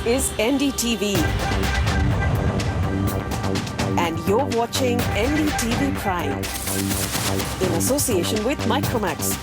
This is NDTV. And you're watching NDTV Prime in association with Micromax.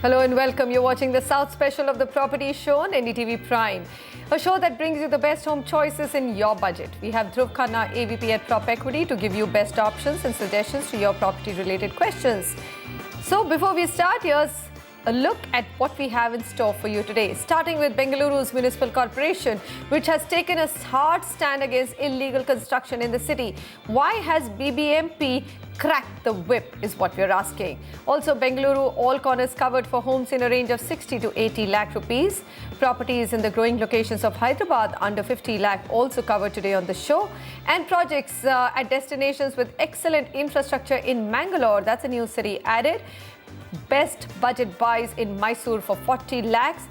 Hello and welcome. You're watching the South Special of the Property Show on NDTV Prime, a show that brings you the best home choices in your budget. We have Dhruv Khanna, AVP at Prop Equity, to give you best options and suggestions to your property-related questions. So before we start, here's a look at what we have in store for you today. Starting with Bengaluru's Municipal Corporation, which has taken a hard stand against illegal construction in the city. Why has BBMP cracked the whip is what we're asking. Also, Bengaluru, all corners covered for homes in a range of 60 to 80 lakh rupees. Properties in the growing locations of Hyderabad under 50 lakh also covered today on the show. And projects at destinations with excellent infrastructure in Mangalore, that's a new city added. Best budget buys in Mysore for 40 lakhs.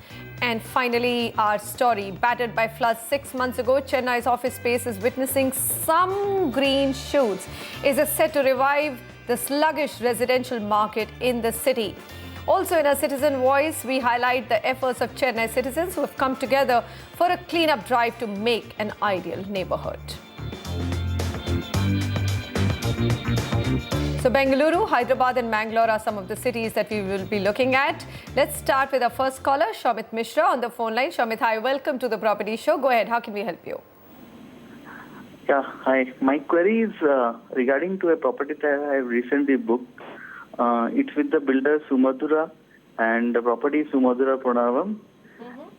And finally, our story, battered by floods 6 months ago, Chennai's office space is witnessing some green shoots. Is it set to revive the sluggish residential market in the city? Also in our Citizen Voice, we highlight the efforts of Chennai citizens who have come together for a cleanup drive to make an ideal neighborhood. So Bengaluru, Hyderabad and Mangalore are some of the cities that we will be looking at. Let's start with our first caller, Shamit Mishra on the phone line. Shamit, hi, welcome to the Property Show. Go ahead, how can we help you? Yeah, hi. My query is regarding to a property that I have recently booked. It's with the builder Sumadura and the property is Sumadura Pranavam.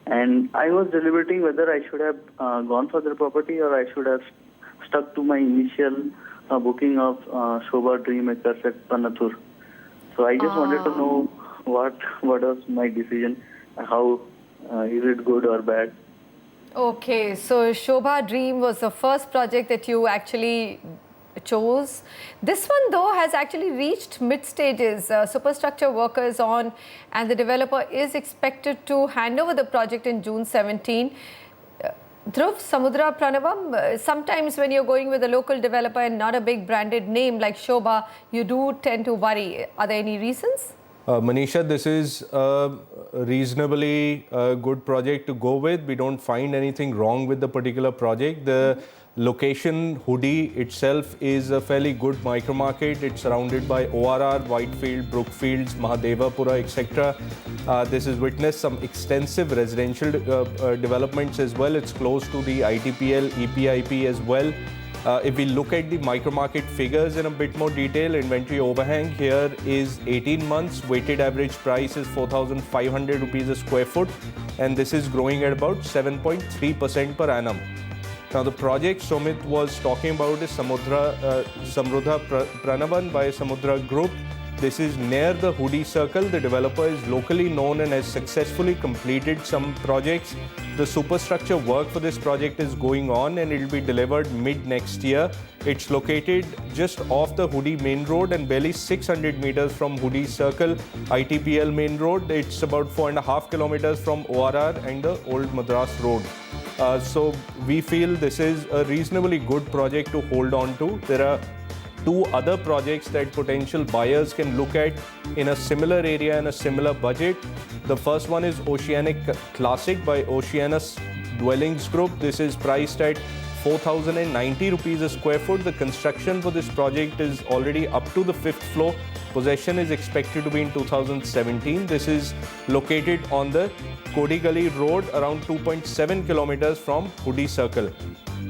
And I was deliberating whether I should have gone for the property or I should have stuck to my initial booking of Shobha Dreammakers at Panathur. So I just wanted to know what was my decision, how is it good or bad? Okay, so Shobha Dream was the first project that you actually chose. This one though has actually reached mid stages. Superstructure workers on and the developer is expected to hand over the project in June 17. Dhruv, Samudra Pranavam, sometimes when you're going with a local developer and not a big branded name like Shobha, you do tend to worry. Are there any reasons? Manisha, this is a reasonably good project to go with. We don't find anything wrong with the particular project. The location, Hudi itself, is a fairly good micro market. It's surrounded by ORR, Whitefield, Brookfields, Mahadevapura, etc. This has witnessed some extensive residential developments as well. It's close to the ITPL, EPIP as well. If we look at the micro market figures in a bit more detail, inventory overhang here is 18 months. Weighted average price is 4,500 rupees a square foot, and this is growing at about 7.3% per annum. Now, the project Sumit was talking about is Samrudha Pranavan by Samudra Group. This is near the Hudi Circle. The developer is locally known and has successfully completed some projects. The superstructure work for this project is going on and it will be delivered mid next year. It's located just off the Hudi main road and barely 600 meters from Hudi Circle, ITPL main road. It's about 4.5 kilometers from ORR and the Old Madras Road. So we feel this is a reasonably good project to hold on to. There are two other projects that potential buyers can look at in a similar area and a similar budget. The first one is Oceanic Classic by Oceanus Dwellings Group. This is priced at 4,090 rupees a square foot. The construction for this project is already up to the 5th floor. Possession is expected to be in 2017. This is located on the Kodigali Road, around 2.7 kilometers from Hudi Circle.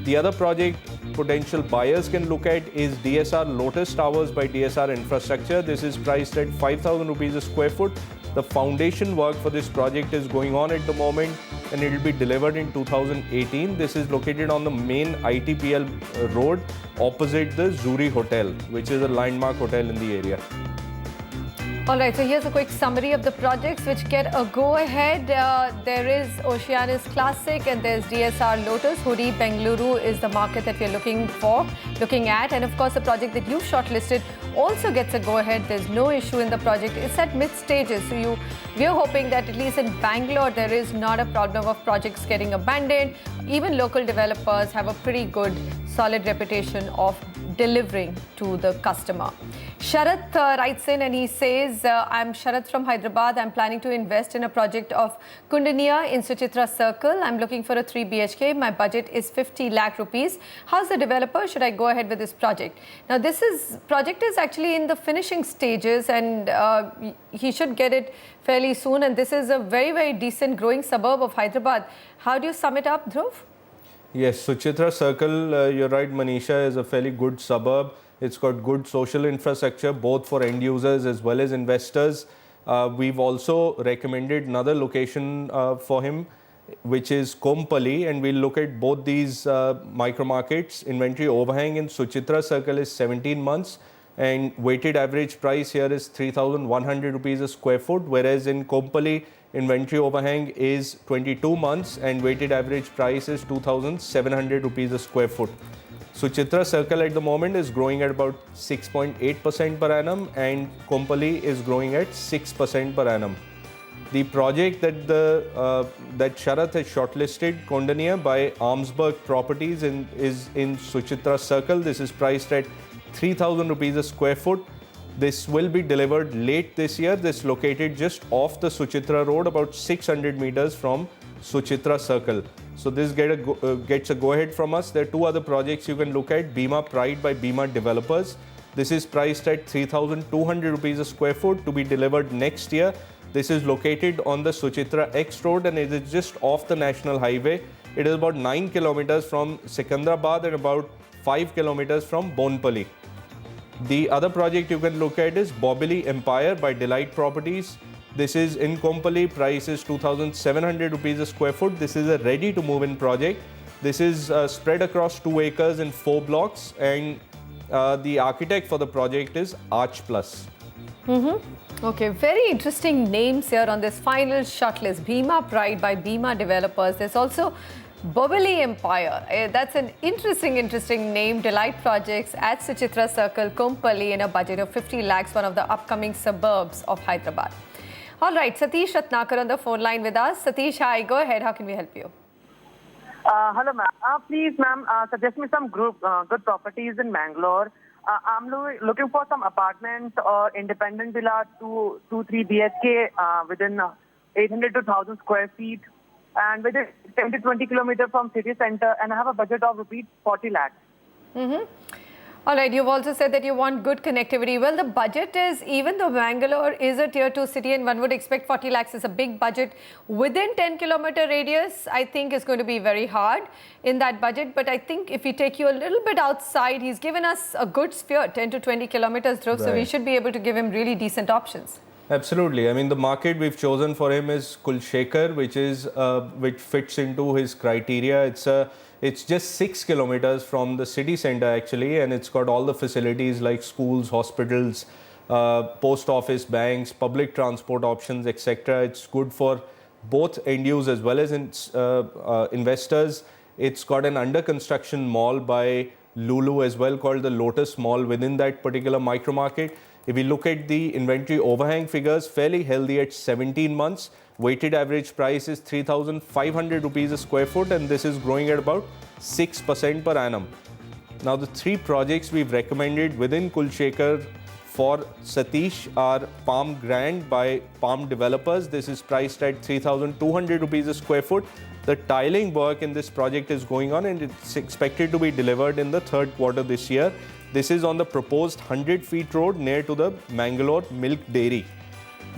The other project potential buyers can look at is DSR Lotus Towers by DSR Infrastructure. This is priced at 5,000 rupees a square foot. The foundation work for this project is going on at the moment and it will be delivered in 2018. This is located on the main ITPL road opposite the Zuri Hotel, which is a landmark hotel in the area. All right, so here's a quick summary of the projects which get a go-ahead. There is Oceanus Classic and there's DSR Lotus. Hudi, Bengaluru is the market that we're looking at. And of course, the project that you've shortlisted also gets a go-ahead. There's no issue in the project. It's at mid-stages. So we're hoping that at least in Bangalore, there is not a problem of projects getting abandoned. Even local developers have a pretty good, solid reputation of delivering to the customer. Sharath writes in and he says, I'm Sharath from Hyderabad. I'm planning to invest in a project of Kundaniya in Suchitra Circle. I'm looking for a 3 BHK. My budget is 50 lakh rupees. How's the developer? Should I go ahead with this project? Now, project is actually in the finishing stages and he should get it fairly soon. And this is a very, very decent growing suburb of Hyderabad. How do you sum it up, Dhruv? Yes, Suchitra Circle, you're right, Manisha, is a fairly good suburb. It's got good social infrastructure, both for end users as well as investors. We've also recommended another location for him, which is Kompally, and we'll look at both these micro markets. Inventory overhang in Suchitra Circle is 17 months, and weighted average price here is 3,100 rupees a square foot, whereas in Kompally, inventory overhang is 22 months and weighted average price is 2,700 rupees a square foot. Suchitra Circle at the moment is growing at about 6.8% per annum and Kompally is growing at 6% per annum. The project that Sharath has shortlisted, Kundaniya by Armsburg Properties is in Suchitra Circle. This is priced at 3,000 rupees a square foot. This will be delivered late this year. This is located just off the Suchitra Road, about 600 meters from Suchitra Circle. So this gets a go-ahead from us. There are two other projects you can look at. Bima Pride by Bima Developers. This is priced at 3,200 rupees a square foot to be delivered next year. This is located on the Suchitra X Road and it is just off the National Highway. It is about 9 kilometers from Secunderabad and about 5 kilometers from Bonpally. The other project you can look at is Bobili Empire by Delight Properties. This is in Kompally, price is 2,700 rupees a square foot. This is a ready to move in project. This is spread across 2 acres in 4 blocks and the architect for the project is Arch Plus. Okay, very interesting names here on this final shortlist. Bima Pride by Bima Developers. There's also Bobili Empire. That's an interesting name. Delight Projects at Suchitra Circle, Kompally, in a budget of 50 lakhs, one of the upcoming suburbs of Hyderabad. All right, Satish Ratnakar on the phone line with us. Satish, hi, go ahead. How can we help you? Hello, ma'am. Please, ma'am, suggest me some good properties in Mangalore. I'm looking for some apartments or independent villa, 3 BHK within 800 to 1,000 square feet and within 10 to 20 kilometers from city center, and I have a budget of rupees 40 lakhs. All right, you've also said that you want good connectivity. Well, the budget is, even though Bangalore is a tier 2 city and one would expect 40 lakhs is a big budget, within 10-kilometer radius, I think is going to be very hard in that budget. But I think if we take you a little bit outside, he's given us a good sphere, 10 to 20 kilometers, Dhruv, so we should be able to give him really decent options. Absolutely. I mean, the market we've chosen for him is Kulshekar, which fits into his criteria. It's just 6 kilometers from the city center actually, and it's got all the facilities like schools, hospitals, post office, banks, public transport options, etc. It's good for both end users as well as investors. It's got an under construction mall by Lulu as well called the Lotus Mall within that particular micro market. If we look at the inventory overhang figures, fairly healthy at 17 months. Weighted average price is 3,500 rupees a square foot, and this is growing at about 6% per annum. Now, the 3 projects we've recommended within Kulshekar for Satish are Palm Grand by Palm Developers. This is priced at 3,200 rupees a square foot. The tiling work in this project is going on and it's expected to be delivered in the 3rd quarter this year. This is on the proposed 100 feet road near to the Mangalore Milk Dairy.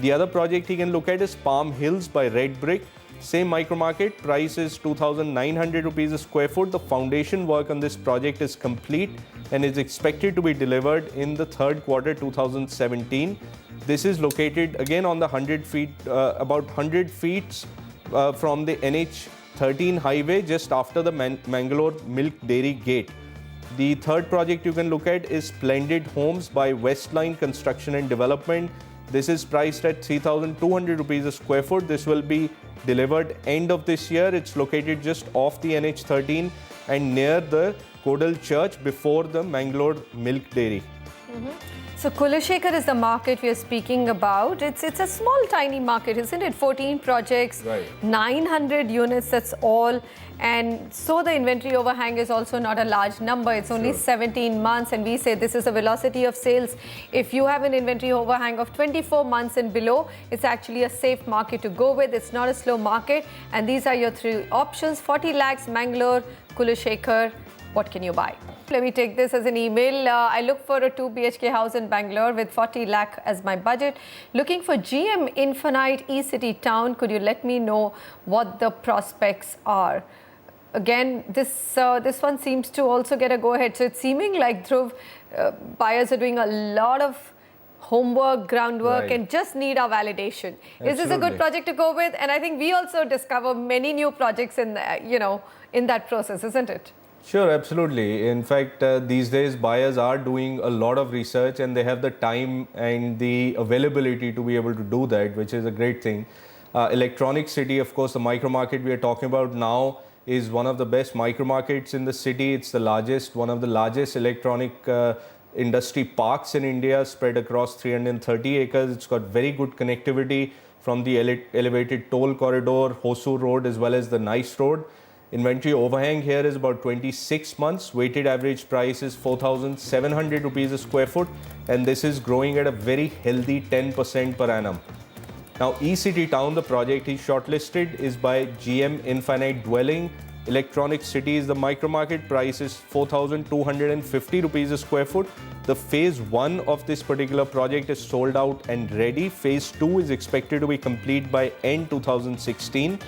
The other project you can look at is Palm Hills by Red Brick. Same micro market, price is 2,900 rupees a square foot. The foundation work on this project is complete and is expected to be delivered in the 3rd quarter 2017. This is located again on the 100 feet, about 100 feet from the NH13 highway just after the Mangalore Milk Dairy gate. The 3rd project you can look at is Splendid Homes by Westline Construction and Development. This is priced at 3,200 rupees a square foot. This will be delivered end of this year. It's located just off the NH13 and near the Kodal Church before the Mangalore Milk Dairy. So Kulashekar is the market we are speaking about. It's a small, tiny market, isn't it? 14 projects, Right. 900 units, that's all. And so the inventory overhang is also not a large number. It's only 17 months, and we say this is a velocity of sales. If you have an inventory overhang of 24 months and below, it's actually a safe market to go with. It's not a slow market. And these are your three options: 40 lakhs, Mangalore, Kulashekar. What can you buy? Let me take this as an email. I look for a 2 BHK house in Bangalore with 40 lakh as my budget. Looking for GM Infinite E-City Town. Could you let me know what the prospects are? Again, this one seems to also get a go-ahead. So it's seeming like Dhruv, buyers are doing a lot of homework, groundwork, Right. and just need our validation. Is this a good Absolutely. project to go with? And I think we also discover many new projects in in that process, isn't it? Sure, absolutely. In fact, these days buyers are doing a lot of research and they have the time and the availability to be able to do that, which is a great thing. Electronic City, of course, the micro market we are talking about now is one of the best micro markets in the city. It's the largest, one of the largest electronic industry parks in India, spread across 330 acres. It's got very good connectivity from the elevated toll corridor, Hosur Road, as well as the Nice Road. Inventory overhang here is about 26 months. Weighted average price is 4,700 rupees a square foot, and this is growing at a very healthy 10% per annum. Now, E-City Town, the project is shortlisted, is by GM Infinite Dwelling. Electronic City is the micro market. Price is 4,250 rupees a square foot. The phase 1 of this particular project is sold out and ready. Phase 2 is expected to be complete by end 2016.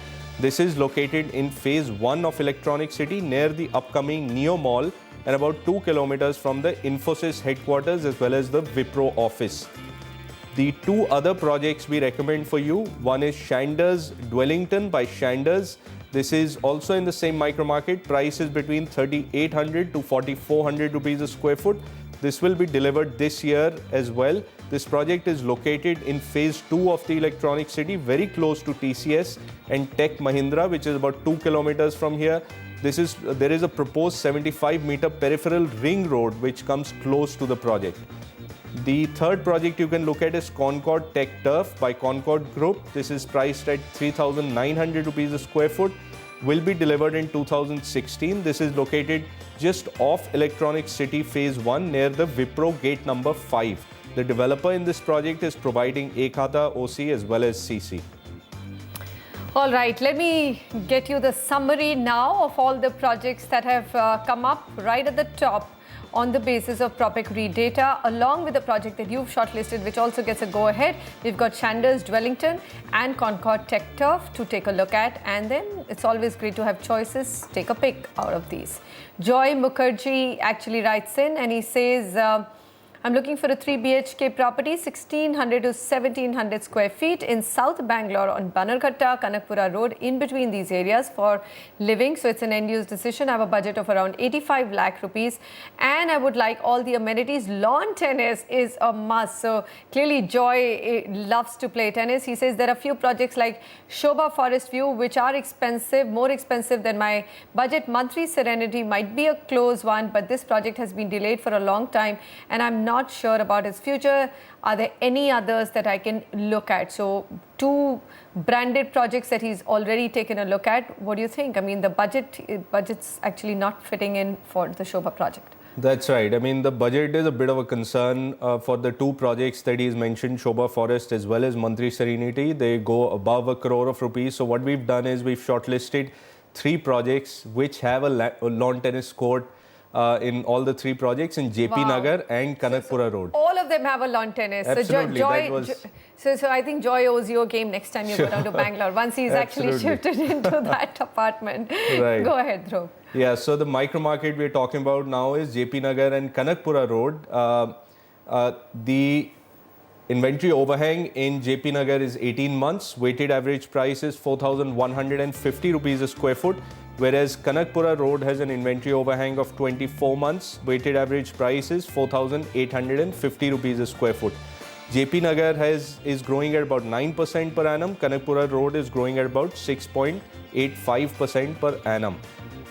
This is located in phase 1 of Electronic City near the upcoming Neo Mall and about 2 kilometers from the Infosys headquarters as well as the Wipro office. The two other projects we recommend for you, one is Shanders Dwellington by Shanders. This is also in the same micro market. Price is between 3,800 to 4,400 rupees a square foot. This will be delivered this year as well. This project is located in phase 2 of the Electronic City, very close to TCS and Tech Mahindra, which is about 2 kilometers from here. There is a proposed 75-meter peripheral ring road which comes close to the project. The third project you can look at is Concord Tech Turf by Concord Group. This is priced at 3,900 rupees a square foot. Will be delivered in 2016. This is located just off Electronic City Phase 1 near the Wipro Gate number 5. The developer in this project is providing A-Khata, OC as well as CC. All right, let me get you the summary now of all the projects that have come up right at the top on the basis of prop equity data, along with the project that you've shortlisted, which also gets a go-ahead. We've got Shanders Dwellington and Concord Tech Turf to take a look at, and then it's always great to have choices. Take a pick out of these. Joy Mukherjee actually writes in and he says, I'm looking for a 3 BHK property, 1600 to 1700 square feet in South Bangalore on Bannerghatta, Kanakpura Road, in between these areas for living. So it's an end-use decision. I have a budget of around 85 lakh rupees and I would like all the amenities. Lawn tennis is a must. So clearly Joy loves to play tennis. He says there are a few projects like Shobha Forest View, which are expensive, more expensive than my budget. Mantri Serenity might be a close one, but this project has been delayed for a long time and I'm not sure about its future. Are there any others that I can look at? So two branded projects that he's already taken a look at. What do you think? I mean, the budget's actually not fitting in for the Shobha project. That's right. I mean, the budget is a bit of a concern for the two projects that he's mentioned, Shobha Forest as well as Mantri Serenity. They go above a crore of rupees. So what we've done is we've shortlisted 3 projects which have a lawn tennis court in all the 3 projects in JP Nagar and Kanakpura Road. All of them have a lawn tennis. Absolutely. So I think Joy owes you a game next time you go down to Bangalore, once he's actually shifted into that apartment. Right. Go ahead, Dhruv. Yeah, so the micro market we're talking about now is JP Nagar and Kanakpura Road. The inventory overhang in JP Nagar is 18 months. Weighted average price is 4,150 rupees a square foot, whereas Kanakpura Road has an inventory overhang of 24 months. Weighted average price is 4,850 rupees a square foot. JP Nagar is growing at about 9% per annum. Kanakpura Road is growing at about 6.85% per annum.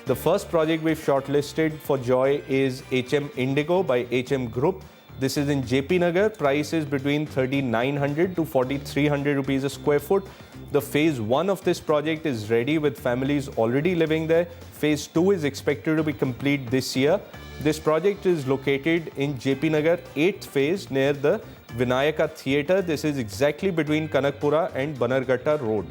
The first project we've shortlisted for Joy is HM Indigo by HM Group. This is in JP Nagar. Price is between 3,900 to 4,300 rupees a square foot. The phase 1 of this project is ready with families already living there. Phase 2 is expected to be complete this year. This project is located in JP Nagar 8th phase near the Vinayaka Theatre. This is exactly between Kanakpura and Banarghatta Road.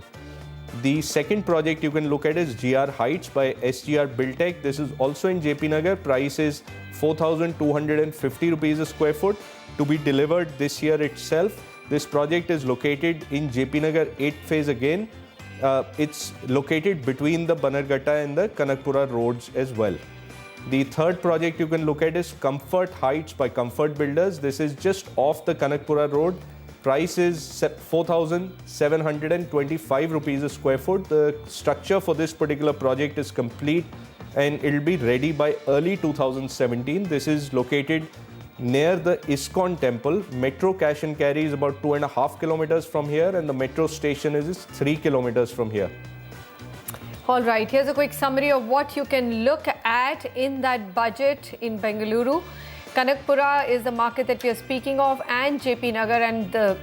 The second project you can look at is GR Heights by SGR Buildtech. This is also in JP Nagar. Price is 4,250 rupees a square foot to be delivered this year itself. This project is located in JP Nagar 8th phase again. It's located between the Banarghatta and the Kanakpura roads as well. The third project you can look at is Comfort Heights by Comfort Builders. This is just off the Kanakpura road. Price is 4,725 rupees a square foot. The structure for this particular project is complete and it will be ready by early 2017. This is located near the ISKCON temple. Metro cash and carry is about 2.5 kilometers from here and the metro station is 3 kilometers from here. All right, here's a quick summary of what you can look at in that budget in Bengaluru. Kanakpura is the market that we are speaking of, and JP Nagar and the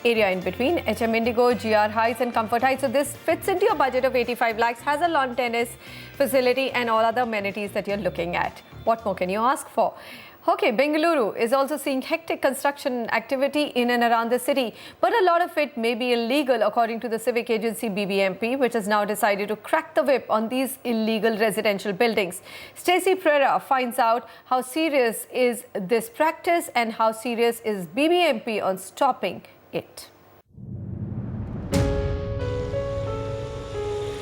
area in between, HM Indigo, GR Heights and Comfort Heights. So this fits into your budget of 85 lakhs, has a lawn tennis facility and all other amenities that you're looking at. What more can you ask for? Okay, Bengaluru is also seeing hectic construction activity in and around the city, but a lot of it may be illegal according to the civic agency BBMP, which has now decided to crack the whip on these illegal residential buildings. Stacey Pereira finds out how serious is this practice and how serious is BBMP on stopping it.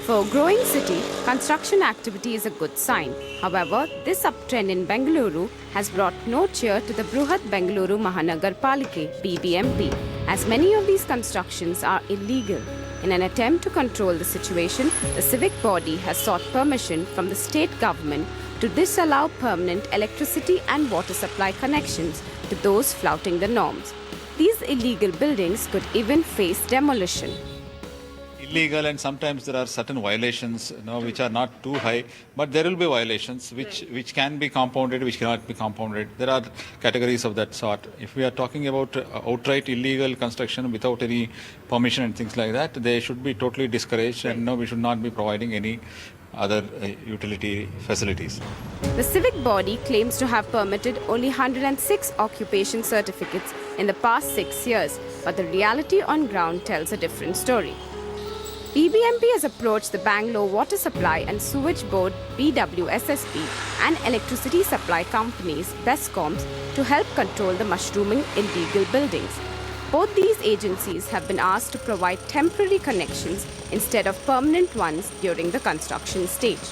For a growing city, construction activity is a good sign. However, this uptrend in Bengaluru has brought no cheer to the Bruhat Bengaluru Mahanagar Palike (BBMP), as many of these constructions are illegal. In an attempt to control the situation, the civic body has sought permission from the state government to disallow permanent electricity and water supply connections to those flouting the norms. These illegal buildings could even face demolition. Illegal, and sometimes there are certain violations, which are not too high, but there will be violations which can be compounded, which cannot be compounded. There are categories of that sort. If we are talking about outright illegal construction without any permission and things like that, they should be totally discouraged, and we should not be providing any other utility facilities. The civic body claims to have permitted only 106 occupation certificates in the past 6 years, but the reality on ground tells a different story. BBMP has approached the Bangalore Water Supply and Sewage Board BWSSB and electricity supply companies BESCOMs to help control the mushrooming illegal buildings. Both these agencies have been asked to provide temporary connections instead of permanent ones during the construction stage.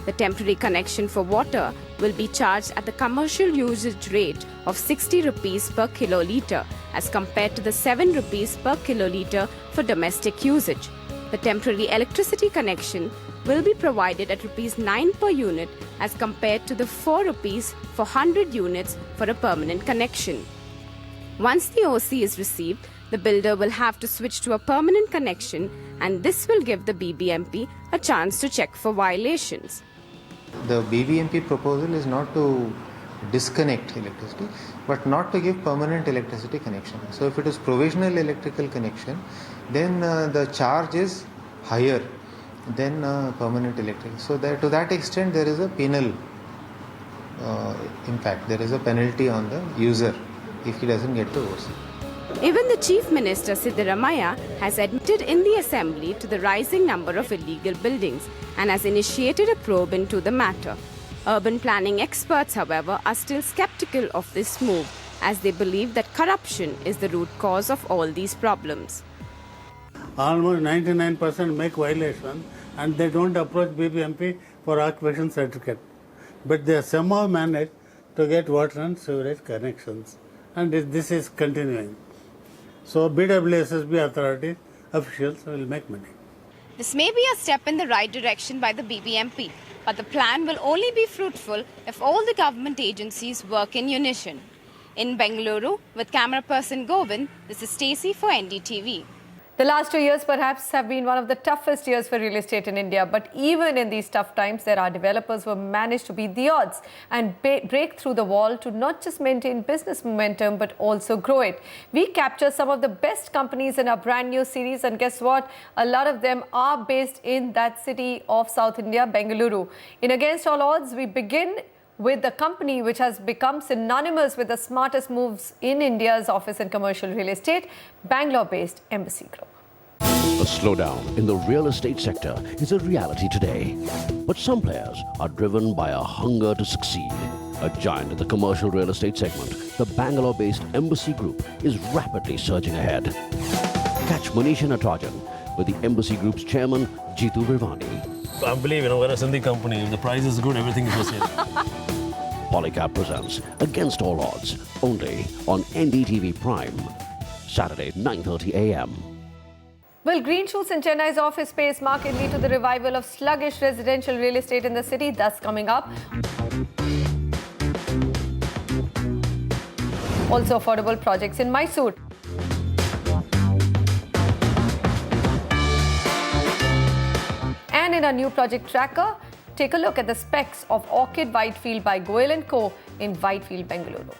The temporary connection for water will be charged at the commercial usage rate of 60 rupees per kiloliter as compared to the 7 rupees per kiloliter for domestic usage. The temporary electricity connection will be provided at Rs 9 per unit as compared to the 4 rupees for 100 units for a permanent connection. Once the OC is received, the builder will have to switch to a permanent connection, and this will give the BBMP a chance to check for violations. The BBMP proposal is not to disconnect electricity, but not to give permanent electricity connection. So if it is provisional electrical connection, then the charge is higher than permanent electric. So that to that extent there is a penal impact. There is a penalty on the user if he doesn't get the OC. Even the Chief Minister Siddaramaiah has admitted in the Assembly to the rising number of illegal buildings and has initiated a probe into the matter. Urban planning experts, however, are still skeptical of this move, as they believe that corruption is the root cause of all these problems. Almost 99% make violation and they don't approach BBMP for occupation certificate. But they somehow managed to get water and sewerage connections, and this is continuing. So BWSSB authorities, officials will make money. This may be a step in the right direction by the BBMP, but the plan will only be fruitful if all the government agencies work in unison. In Bengaluru, with camera person Govind, this is Stacey for NDTV. The last 2 years perhaps have been one of the toughest years for real estate in India. But even in these tough times, there are developers who have managed to beat the odds and break through the wall to not just maintain business momentum, but also grow it. We capture some of the best companies in our brand new series. And guess what? A lot of them are based in that city of South India, Bengaluru. In Against All Odds, we begin with the company which has become synonymous with the smartest moves in India's office and commercial real estate, Bangalore-based Embassy Group. A slowdown in the real estate sector is a reality today. But some players are driven by a hunger to succeed. A giant in the commercial real estate segment, the Bangalore-based Embassy Group is rapidly surging ahead. Catch Manisha Natarajan with the Embassy Group's chairman, Jitu Virvani. I believe, we're a Sindhi company. If the price is good, everything is for sale. Polycab presents Against All Odds, only on NDTV Prime, Saturday, 9:30 a.m. Will green shoots in Chennai's office space market lead to the revival of sluggish residential real estate in the city? That's coming up. Also affordable projects in Mysore. And in our new project tracker, take a look at the specs of Orchid Whitefield by Goyal & Co. in Whitefield, Bengaluru.